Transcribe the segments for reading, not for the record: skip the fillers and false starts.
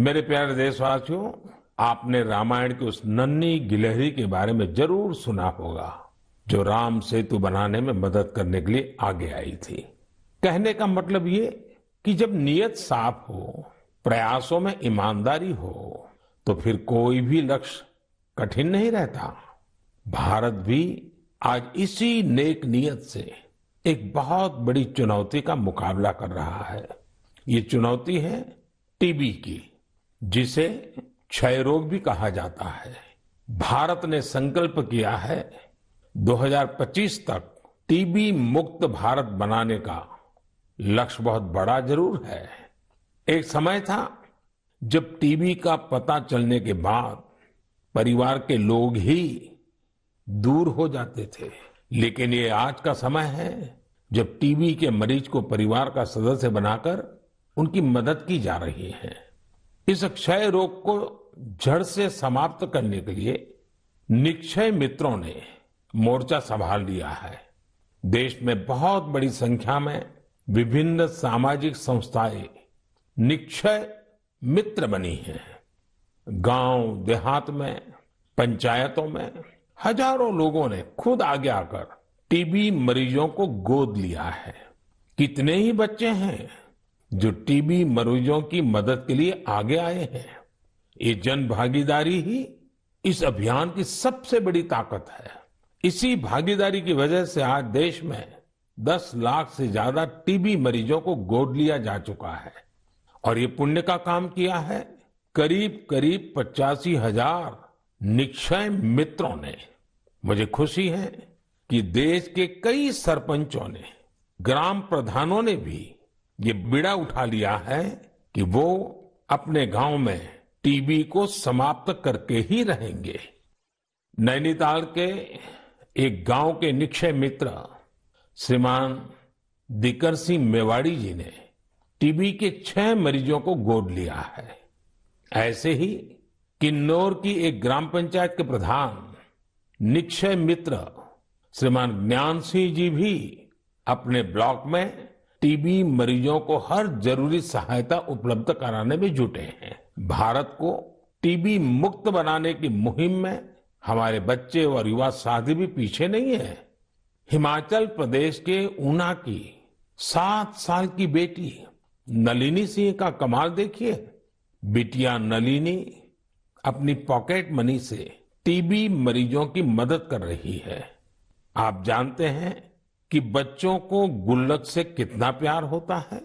मेरे प्यारे देशवासियों, आपने रामायण की उस नन्ही गिलहरी के बारे में जरूर सुना होगा जो राम सेतु बनाने में मदद करने के लिए आगे आई थी। कहने का मतलब ये कि जब नीयत साफ हो, प्रयासों में ईमानदारी हो, तो फिर कोई भी लक्ष्य कठिन नहीं रहता। भारत भी आज इसी नेक नियत से एक बहुत बड़ी चुनौती का मुकाबला कर रहा है। ये चुनौती है टीबी की, जिसे क्षय रोग भी कहा जाता है। भारत ने संकल्प किया है 2025 तक टीबी मुक्त भारत बनाने का। लक्ष्य बहुत बड़ा जरूर है। एक समय था जब टीबी का पता चलने के बाद परिवार के लोग ही दूर हो जाते थे, लेकिन ये आज का समय है जब टीबी के मरीज को परिवार का सदस्य बनाकर उनकी मदद की जा रही है। इस क्षय रोग को जड़ से समाप्त करने के लिए निक्षय मित्रों ने मोर्चा संभाल लिया है। देश में बहुत बड़ी संख्या में विभिन्न सामाजिक संस्थाएं निक्षय मित्र बनी हैं। गांव देहात में, पंचायतों में हजारों लोगों ने खुद आगे आकर टीबी मरीजों को गोद लिया है। कितने ही बच्चे हैं जो टीबी मरीजों की मदद के लिए आगे आए हैं। ये जन भागीदारी ही इस अभियान की सबसे बड़ी ताकत है। इसी भागीदारी की वजह से आज देश में 10 लाख से ज्यादा टीबी मरीजों को गोद लिया जा चुका है। और ये पुण्य का काम किया है करीब करीब 85,000 निक्षय मित्रों ने। मुझे खुशी है कि देश के कई सरपंचों ने, ग्राम प्रधानों ने भी ये बीड़ा उठा लिया है कि वो अपने गांव में टीबी को समाप्त करके ही रहेंगे। नैनीताल के एक गांव के निक्षय मित्र श्रीमान दिकर सिंह मेवाड़ी जी ने टीबी के 6 मरीजों को गोद लिया है। ऐसे ही किन्नौर की एक ग्राम पंचायत के प्रधान निक्षय मित्र श्रीमान ज्ञान सिंह जी भी अपने ब्लॉक में टीबी मरीजों को हर जरूरी सहायता उपलब्ध कराने में जुटे हैं। भारत को टीबी मुक्त बनाने की मुहिम में हमारे बच्चे और युवा साथी भी पीछे नहीं है। हिमाचल प्रदेश के ऊना की 7 साल की बेटी नलिनी सिंह का कमाल देखिए। बिटिया नलिनी अपनी पॉकेट मनी से टीबी मरीजों की मदद कर रही है। आप जानते हैं कि बच्चों को गुल्लक से कितना प्यार होता है,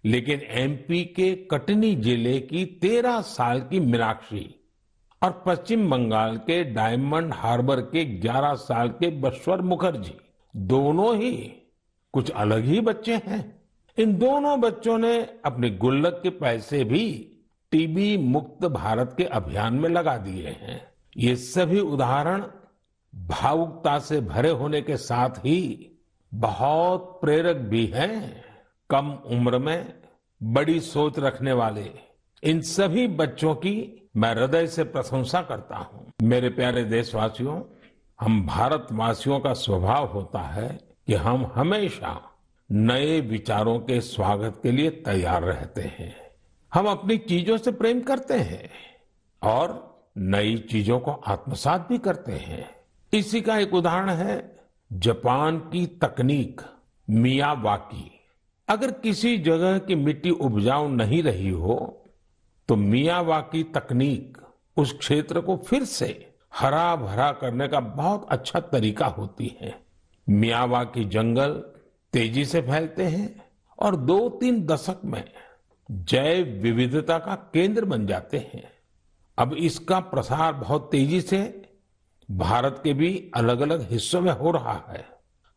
लेकिन एमपी के कटनी जिले की 13 साल की मीनाक्षी और पश्चिम बंगाल के डायमंड हार्बर के 11 साल के बश्वर मुखर्जी दोनों ही कुछ अलग ही बच्चे हैं। इन दोनों बच्चों ने अपने गुल्लक के पैसे भी टीबी मुक्त भारत के अभियान में लगा दिए हैं। ये सभी उदाहरण भावुकता से भरे होने के साथ ही बहुत प्रेरक भी हैं। कम उम्र में बड़ी सोच रखने वाले इन सभी बच्चों की मैं हृदय से प्रशंसा करता हूं। मेरे प्यारे देशवासियों, हम भारतवासियों का स्वभाव होता है कि हम हमेशा नए विचारों के स्वागत के लिए तैयार रहते हैं। हम अपनी चीजों से प्रेम करते हैं और नई चीजों को आत्मसात भी करते हैं। इसी का एक उदाहरण है जापान की तकनीक मियावाकी। अगर किसी जगह की मिट्टी उपजाऊ नहीं रही हो तो मियावाकी तकनीक उस क्षेत्र को फिर से हरा भरा करने का बहुत अच्छा तरीका होती है। मियावाकी जंगल तेजी से फैलते हैं और 2-3 दशक में जैव विविधता का केंद्र बन जाते हैं। अब इसका प्रसार बहुत तेजी से भारत के भी अलग अलग हिस्सों में हो रहा है।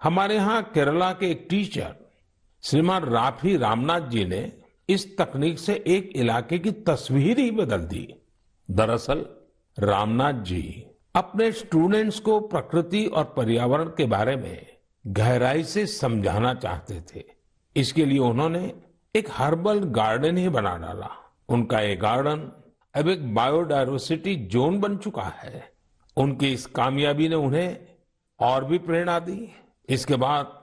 हमारे यहाँ केरला के एक टीचर श्रीमान राफी रामनाथ जी ने इस तकनीक से एक इलाके की तस्वीर ही बदल दी। दरअसल रामनाथ जी अपने स्टूडेंट्स को प्रकृति और पर्यावरण के बारे में गहराई से समझाना चाहते थे। इसके लिए उन्होंने एक हर्बल गार्डन ही बना डाला। उनका ये गार्डन अब एक बायोडायवर्सिटी जोन बन चुका है। उनकी इस कामयाबी ने उन्हें और भी प्रेरणा दी। इसके बाद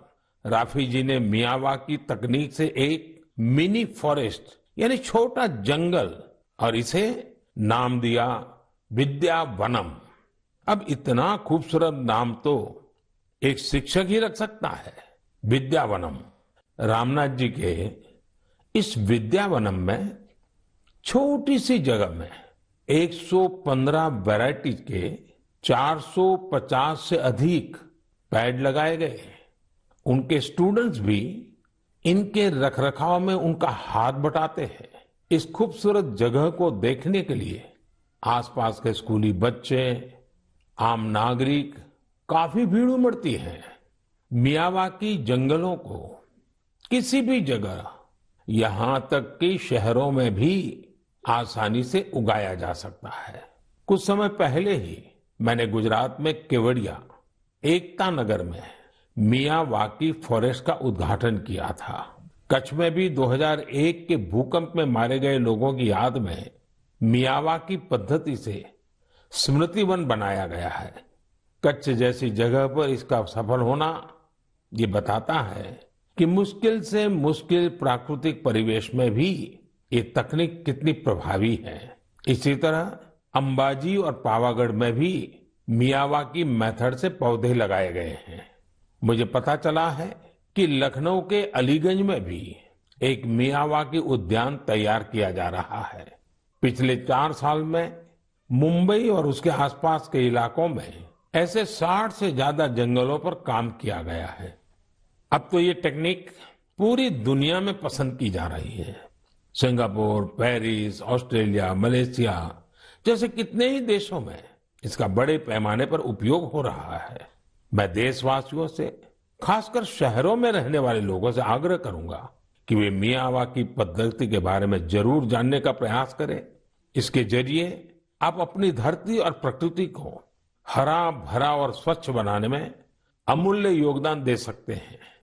राफी जी ने मियावाकी तकनीक से एक मिनी फॉरेस्ट यानी छोटा जंगल और इसे नाम दिया विद्यावनम। अब इतना खूबसूरत नाम तो एक शिक्षक ही रख सकता है, विद्यावनम। रामनाथ जी के इस विद्यावनम में छोटी सी जगह में 115 वैरायटी के 450 से अधिक पेड़ लगाए गए। उनके स्टूडेंट्स भी इनके रखरखाव में उनका हाथ बटाते हैं। इस खूबसूरत जगह को देखने के लिए आसपास के स्कूली बच्चे, आम नागरिक काफी भीड़ उमड़ती है। मियावाकी जंगलों को किसी भी जगह, यहां तक कि शहरों में भी आसानी से उगाया जा सकता है। कुछ समय पहले ही मैंने गुजरात में केवड़िया, एकता नगर में मियावाकी फॉरेस्ट का उद्घाटन किया था। कच्छ में भी 2001 के भूकंप में मारे गए लोगों की याद में मियावाकी पद्धति से स्मृति वन बनाया गया है। कच्छ जैसी जगह पर इसका सफल होना ये बताता है कि मुश्किल से मुश्किल प्राकृतिक परिवेश में भी ये तकनीक कितनी प्रभावी है। इसी तरह अंबाजी और पावागढ़ में भी मियावाकी मेथड से पौधे लगाए गए हैं। मुझे पता चला है कि लखनऊ के अलीगंज में भी एक मियावाकी उद्यान तैयार किया जा रहा है। पिछले 4 साल में मुंबई और उसके आसपास के इलाकों में ऐसे 60 से ज्यादा जंगलों पर काम किया गया है। अब तो ये टेक्निक पूरी दुनिया में पसंद की जा रही है। सिंगापुर, पेरिस, ऑस्ट्रेलिया, मलेशिया जैसे कितने ही देशों में इसका बड़े पैमाने पर उपयोग हो रहा है। मैं देशवासियों से, खासकर शहरों में रहने वाले लोगों से आग्रह करूंगा कि वे मियावाकी पद्धति के बारे में जरूर जानने का प्रयास करें। इसके जरिए आप अपनी धरती और प्रकृति को हरा भरा और स्वच्छ बनाने में अमूल्य योगदान दे सकते हैं।